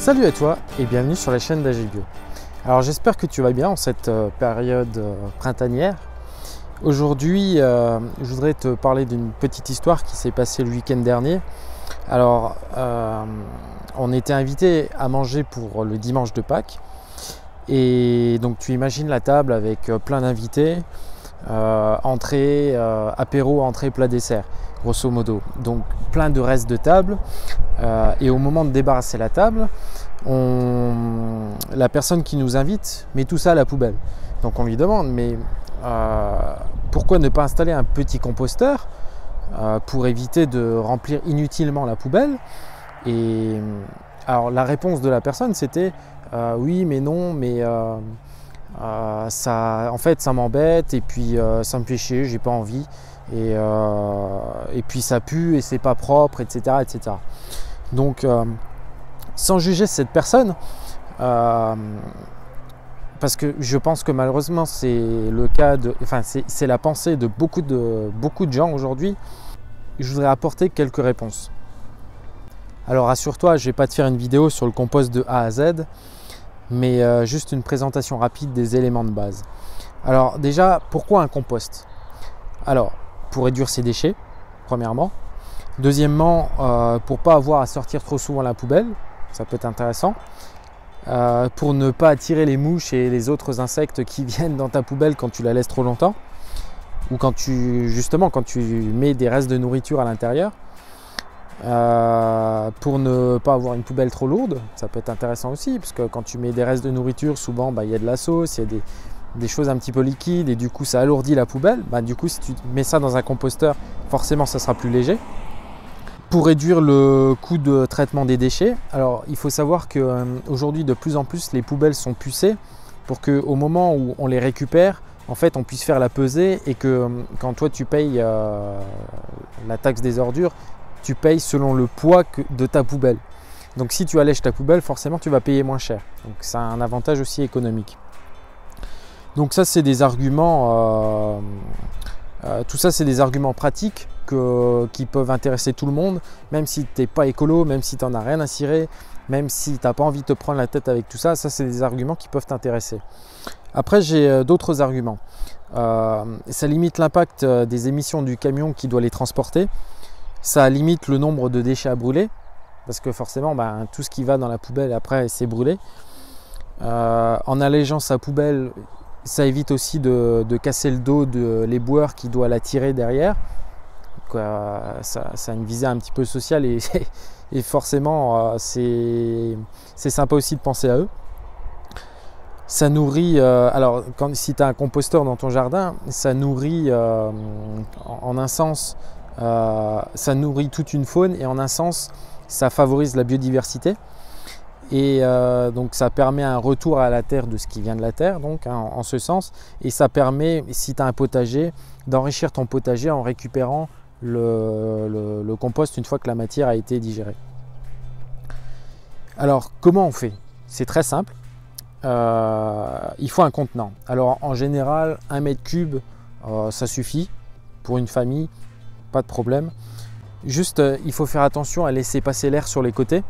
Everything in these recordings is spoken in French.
Salut à toi et bienvenue sur la chaîne d'AGBio. Alors j'espère que tu vas bien en cette période printanière. Aujourd'hui, je voudrais te parler d'une petite histoire qui s'est passée le week-end dernier. Alors, on était invité à manger pour le dimanche de Pâques. Et donc tu imagines la table avec plein d'invités, entrée, apéro, entrée, plat, dessert, grosso modo. Donc plein de restes de table. Et au moment de débarrasser la table, la personne qui nous invite met tout ça à la poubelle. Donc on lui demande, mais pourquoi ne pas installer un petit composteur pour éviter de remplir inutilement la poubelle? Et alors la réponse de la personne c'était oui mais non, mais ça, en fait ça m'embête et puis ça me fait chier, j'ai pas envie et puis ça pue et c'est pas propre, etc. etc. Donc sans juger cette personne, parce que je pense que malheureusement c'est le cas c'est la pensée de beaucoup de gens aujourd'hui, je voudrais apporter quelques réponses. Alors rassure-toi, je ne vais pas te faire une vidéo sur le compost de A à Z, mais juste une présentation rapide des éléments de base. Alors déjà, pourquoi un compost? Alors, pour réduire ses déchets, premièrement. Deuxièmement, pour ne pas avoir à sortir trop souvent la poubelle, ça peut être intéressant. Pour ne pas attirer les mouches et les autres insectes qui viennent dans ta poubelle quand tu la laisses trop longtemps. Ou quand tu mets des restes de nourriture à l'intérieur. Pour ne pas avoir une poubelle trop lourde, ça peut être intéressant aussi, parce que quand tu mets des restes de nourriture, souvent il y a de la sauce, il y a des choses un petit peu liquides et du coup ça alourdit la poubelle. Du coup si tu mets ça dans un composteur, forcément ça sera plus léger. Pour réduire le coût de traitement des déchets, alors il faut savoir qu'aujourd'hui de plus en plus les poubelles sont pucées pour qu'au moment où on les récupère, en fait on puisse faire la pesée et que quand toi tu payes la taxe des ordures, tu payes selon le poids de ta poubelle. Donc si tu allèges ta poubelle, forcément tu vas payer moins cher. Donc c'est un avantage aussi économique. Donc ça c'est des arguments, tout ça c'est des arguments pratiques qui peuvent intéresser tout le monde, même si tu n'es pas écolo, même si tu n'en as rien à cirer, même si tu n'as pas envie de te prendre la tête avec tout ça, ça c'est des arguments qui peuvent t'intéresser. Après j'ai d'autres arguments. Ça limite l'impact des émissions du camion qui doit les transporter. Ça limite le nombre de déchets à brûler, parce que forcément tout ce qui va dans la poubelle après c'est brûlé. En allégeant sa poubelle, ça évite aussi de casser le dos de l'éboueur qui doit la tirer derrière. Donc, ça a une visée un petit peu sociale et forcément c'est sympa aussi de penser à eux. Ça nourrit, alors si tu as un composteur dans ton jardin, ça nourrit en un sens, ça nourrit toute une faune et en un sens ça favorise la biodiversité et donc ça permet un retour à la terre de ce qui vient de la terre, donc en ce sens, et ça permet, si tu as un potager, d'enrichir ton potager en récupérant le compost une fois que la matière a été digérée. Alors comment on fait? C'est très simple, il faut un contenant. Alors en général 1 mètre cube ça suffit pour une famille, pas de problème. Juste il faut faire attention à laisser passer l'air sur les côtés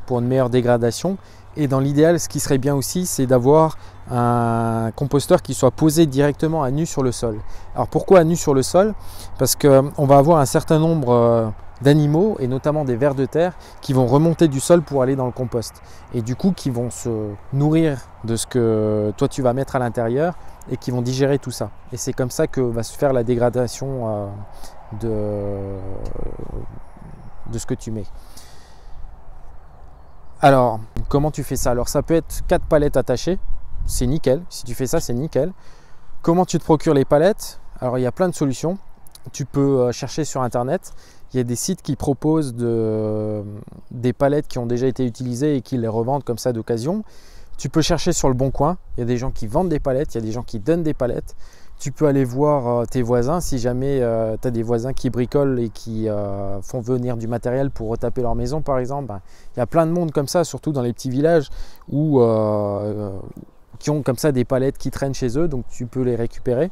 pour une meilleure dégradation, et dans l'idéal ce qui serait bien aussi c'est d'avoir un composteur qui soit posé directement à nu sur le sol. Alors pourquoi à nu sur le sol? Parce qu'on va avoir un certain nombre d'animaux et notamment des vers de terre qui vont remonter du sol pour aller dans le compost et du coup qui vont se nourrir de ce que toi tu vas mettre à l'intérieur et qui vont digérer tout ça, et c'est comme ça que va se faire la dégradation de ce que tu mets. Alors comment tu fais ça? Alors ça peut être 4 palettes attachées, c'est nickel, si tu fais ça c'est nickel. Comment tu te procures les palettes? Alors il y a plein de solutions, tu peux chercher sur internet, il y a des sites qui proposent des palettes qui ont déjà été utilisées et qui les revendent comme ça d'occasion. Tu peux chercher sur le Bon Coin, il y a des gens qui vendent des palettes, il y a des gens qui donnent des palettes. Tu peux aller voir tes voisins si jamais tu as des voisins qui bricolent et qui font venir du matériel pour retaper leur maison par exemple. Il y a plein de monde comme ça, surtout dans les petits villages qui ont comme ça des palettes qui traînent chez eux, donc tu peux les récupérer.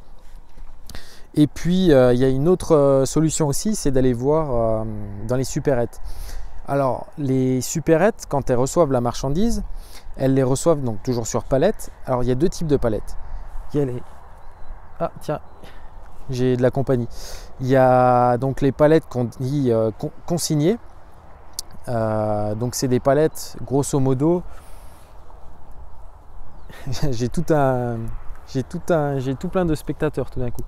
Et puis il y a une autre solution aussi, c'est d'aller voir dans les supérettes. Alors, les supérettes, quand elles reçoivent la marchandise, elles les reçoivent donc toujours sur palette. Alors, il y a deux types de palettes. Il y a les... Ah, tiens, j'ai de la compagnie. Il y a donc les palettes qu'on dit consignées. Donc, c'est des palettes, grosso modo. J'ai tout plein de spectateurs tout d'un coup.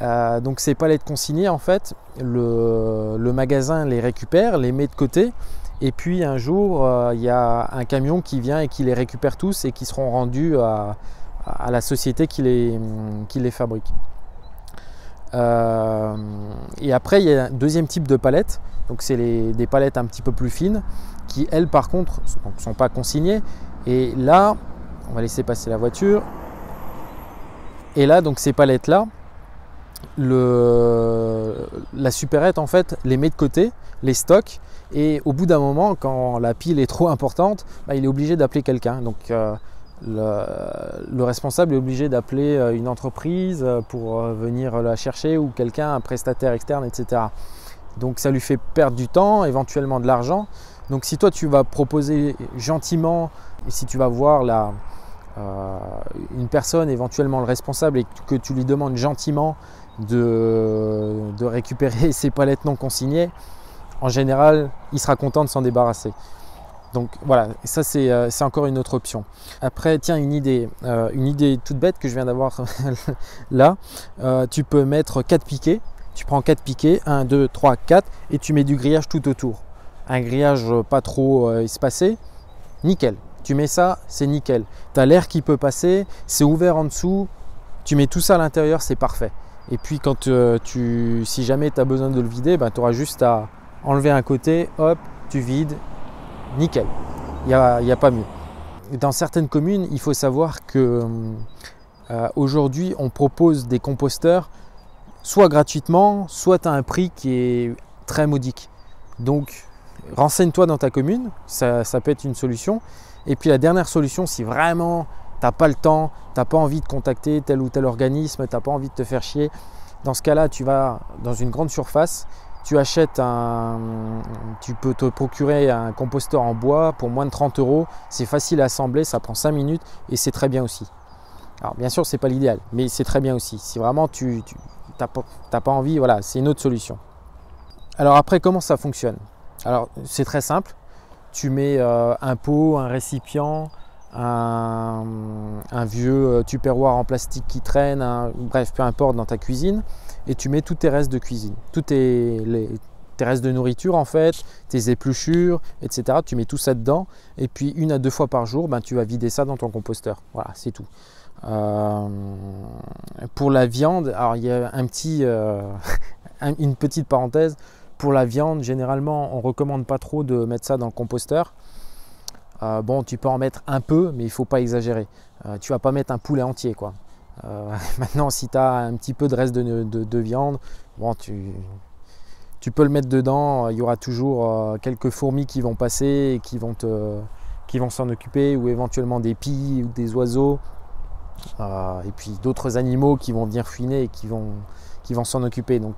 Donc ces palettes consignées, en fait, le magasin les récupère, les met de côté, et puis un jour, il y a un camion qui vient et qui les récupère tous et qui seront rendus à la société qui les fabrique. Et après, il y a un deuxième type de palettes, donc c'est des palettes un petit peu plus fines, qui elles, par contre, ne sont pas consignées. Et là, on va laisser passer la voiture. Et là, donc ces palettes-là, la supérette en fait les met de côté, les stocke, et au bout d'un moment, quand la pile est trop importante, il est obligé d'appeler quelqu'un. Donc le responsable est obligé d'appeler une entreprise pour venir la chercher, ou quelqu'un, un prestataire externe, etc. Donc ça lui fait perdre du temps, éventuellement de l'argent. Donc si toi tu vas proposer gentiment, et si tu vas voir une personne, éventuellement le responsable, et que tu lui demandes gentiment de récupérer ses palettes non consignées, en général il sera content de s'en débarrasser. Donc voilà, ça c'est encore une autre option. Après, tiens, une idée toute bête que je viens d'avoir là, tu peux mettre 4 piquets. Tu prends 4 piquets, 1, 2, 3, 4, et tu mets du grillage tout autour. Un grillage pas trop espacé, nickel. Tu mets ça, c'est nickel. Tu as l'air qui peut passer, c'est ouvert en dessous, tu mets tout ça à l'intérieur, c'est parfait. Et puis quand si jamais tu as besoin de le vider, tu auras juste à enlever un côté, hop, tu vides, nickel. Il n'y a pas mieux. Dans certaines communes, il faut savoir que aujourd'hui, on propose des composteurs soit gratuitement, soit à un prix qui est très modique. Donc, renseigne-toi dans ta commune, ça peut être une solution. Et puis la dernière solution, si vraiment tu n'as pas le temps, tu n'as pas envie de contacter tel ou tel organisme, tu n'as pas envie de te faire chier, dans ce cas-là, tu vas dans une grande surface, tu peux te procurer un composteur en bois pour moins de 30 €. C'est facile à assembler, ça prend 5 minutes et c'est très bien aussi. Alors bien sûr, ce n'est pas l'idéal, mais c'est très bien aussi. Si vraiment tu n'as pas envie, voilà, c'est une autre solution. Alors après, comment ça fonctionne? Alors c'est très simple. Tu mets un pot, un récipient, un vieux tupperware en plastique qui traîne, bref, peu importe, dans ta cuisine, et tu mets tous tes restes de cuisine, tous tes restes de nourriture en fait, tes épluchures, etc. Tu mets tout ça dedans, et puis 1 à 2 fois par jour, tu vas vider ça dans ton composteur. Voilà, c'est tout. Pour la viande, alors il y a une petite parenthèse. Pour la viande, généralement, on ne recommande pas trop de mettre ça dans le composteur. Bon, tu peux en mettre un peu, mais il ne faut pas exagérer. Tu ne vas pas mettre un poulet entier, quoi. Maintenant, si tu as un petit peu de reste de viande, bon, tu peux le mettre dedans. Il y aura toujours quelques fourmis qui vont passer et qui vont s'en occuper, ou éventuellement des pies ou des oiseaux. Et puis d'autres animaux qui vont venir fouiner et qui vont s'en occuper. Donc,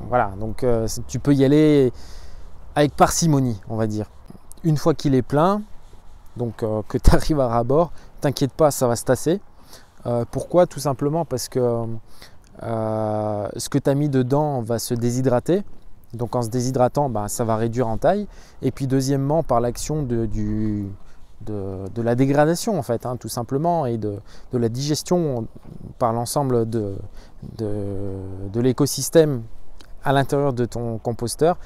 voilà, donc tu peux y aller avec parcimonie, on va dire. Une fois qu'il est plein, donc que tu arrives à ras-bord, t'inquiète pas, ça va se tasser. Pourquoi? Tout simplement parce que ce que tu as mis dedans va se déshydrater. Donc en se déshydratant, ça va réduire en taille. Et puis deuxièmement, par l'action de la dégradation en fait, tout simplement, et de la digestion par l'ensemble de l'écosystème à l'intérieur de ton composteur,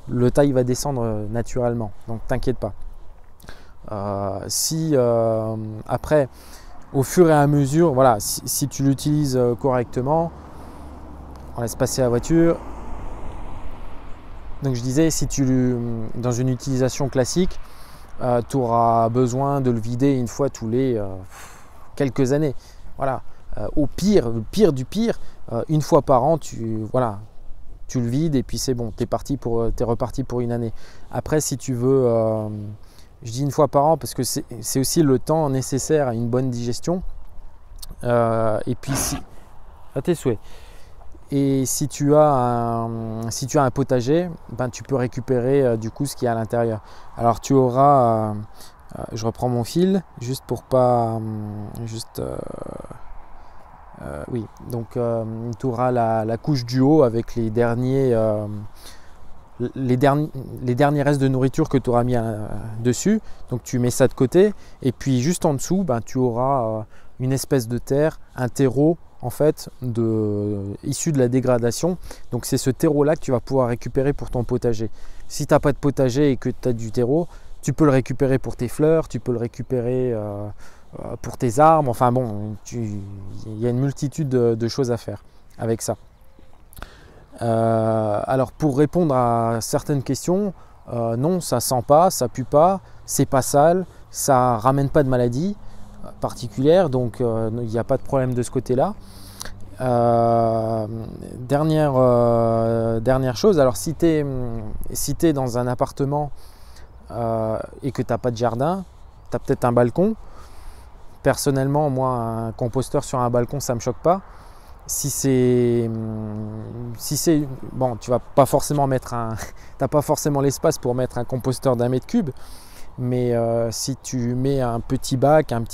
le taille va descendre naturellement, donc t'inquiète pas. Après, au fur et à mesure, voilà, si tu l'utilises correctement, on laisse passer la voiture. Donc je disais, dans une utilisation classique, tu auras besoin de le vider une fois tous les quelques années. Voilà. Au pire, le pire du pire, une fois par an, tu le vides et puis c'est bon, t'es reparti pour une année. Après, si tu veux, je dis une fois par an parce que c'est aussi le temps nécessaire à une bonne digestion. Et puis, à tes souhaits. Et si tu as un potager, ben, tu peux récupérer du coup ce qu'il y a à l'intérieur. Alors tu auras, je reprends mon fil, juste pour pas, oui, donc tu auras la couche du haut avec les derniers restes de nourriture que tu auras mis dessus. Donc tu mets ça de côté, et puis juste en dessous, ben, tu auras une espèce de terre, un terreau en fait issu de la dégradation. Donc c'est ce terreau là que tu vas pouvoir récupérer pour ton potager. Si tu n'as pas de potager et que tu as du terreau, tu peux le récupérer pour tes fleurs, tu peux le récupérer pour tes arbres. Enfin bon, il y a une multitude de choses à faire avec ça. Alors pour répondre à certaines questions, non, ça sent pas, ça pue pas, c'est pas sale, ça ramène pas de maladie particulière, donc il n'y a pas de problème de ce côté-là. Dernière chose, alors si tu es dans un appartement et que tu n'as pas de jardin, tu as peut-être un balcon. Personnellement, moi, un composteur sur un balcon, ça ne me choque pas. Si c'est bon, tu vas pas forcément t'as pas forcément l'espace pour mettre un composteur d'1 mètre cube, mais si tu mets un petit bac, une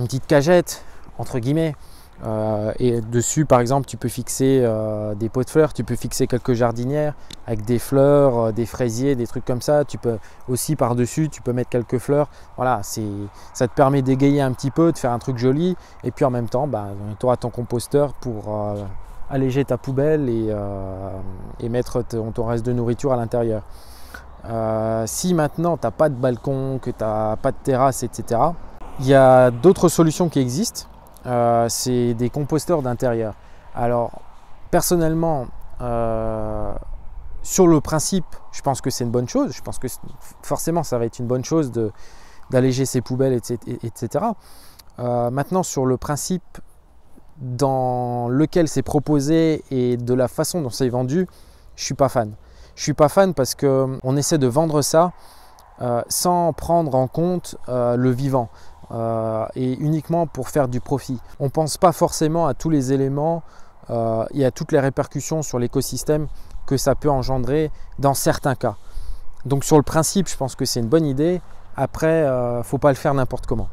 petite cagette entre guillemets, et dessus par exemple tu peux fixer des pots de fleurs, tu peux fixer quelques jardinières avec des fleurs, des fraisiers, des trucs comme ça. Tu peux aussi par dessus tu peux mettre quelques fleurs. Voilà, ça te permet d'égayer un petit peu, de faire un truc joli, et puis en même temps tu auras ton composteur pour alléger ta poubelle et mettre ton reste de nourriture à l'intérieur. Si maintenant tu n'as pas de balcon, que tu n'as pas de terrasse, etc., il y a d'autres solutions qui existent. C'est des composteurs d'intérieur. Alors personnellement, sur le principe, je pense que c'est une bonne chose. Je pense que forcément ça va être une bonne chose d'alléger ses poubelles, etc. Maintenant, sur le principe dans lequel c'est proposé et de la façon dont c'est vendu, je ne suis pas fan. Je ne suis pas fan parce qu'on essaie de vendre ça sans prendre en compte le vivant. Et uniquement pour faire du profit. On ne pense pas forcément à tous les éléments et à toutes les répercussions sur l'écosystème que ça peut engendrer dans certains cas. Donc sur le principe, je pense que c'est une bonne idée. Après, il ne faut pas le faire n'importe comment.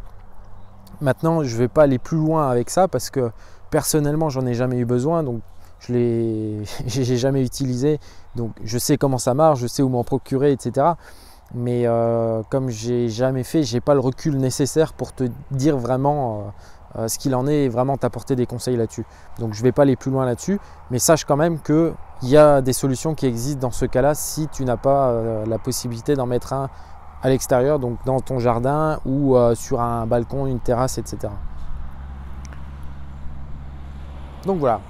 Maintenant, je ne vais pas aller plus loin avec ça parce que personnellement, j'en ai jamais eu besoin. Donc j'ai jamais utilisé. Donc je sais comment ça marche, je sais où m'en procurer, etc. Mais comme j'ai jamais fait, j'ai pas le recul nécessaire pour te dire vraiment ce qu'il en est et vraiment t'apporter des conseils là-dessus. Donc je vais pas aller plus loin là-dessus, mais sache quand même qu'il y a des solutions qui existent dans ce cas-là si tu n'as pas la possibilité d'en mettre un à l'extérieur, donc dans ton jardin ou sur un balcon, une terrasse, etc. Donc voilà,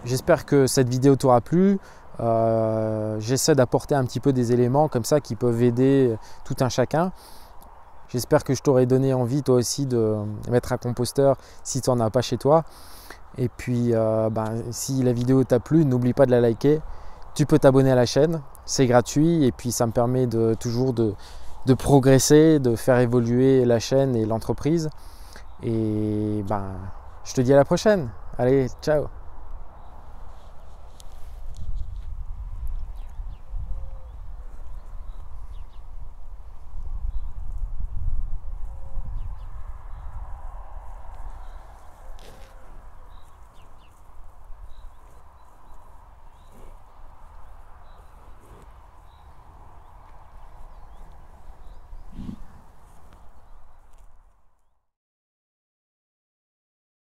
j'espère que cette vidéo t'aura plu. J'essaie d'apporter un petit peu des éléments comme ça qui peuvent aider tout un chacun. J'espère que je t'aurai donné envie toi aussi de mettre un composteur si tu n'en as pas chez toi. Et puis si la vidéo t'a plu, n'oublie pas de la liker. Tu peux t'abonner à la chaîne, c'est gratuit, et puis ça me permet toujours de progresser, de faire évoluer la chaîne et l'entreprise. Et je te dis à la prochaine. Allez, ciao!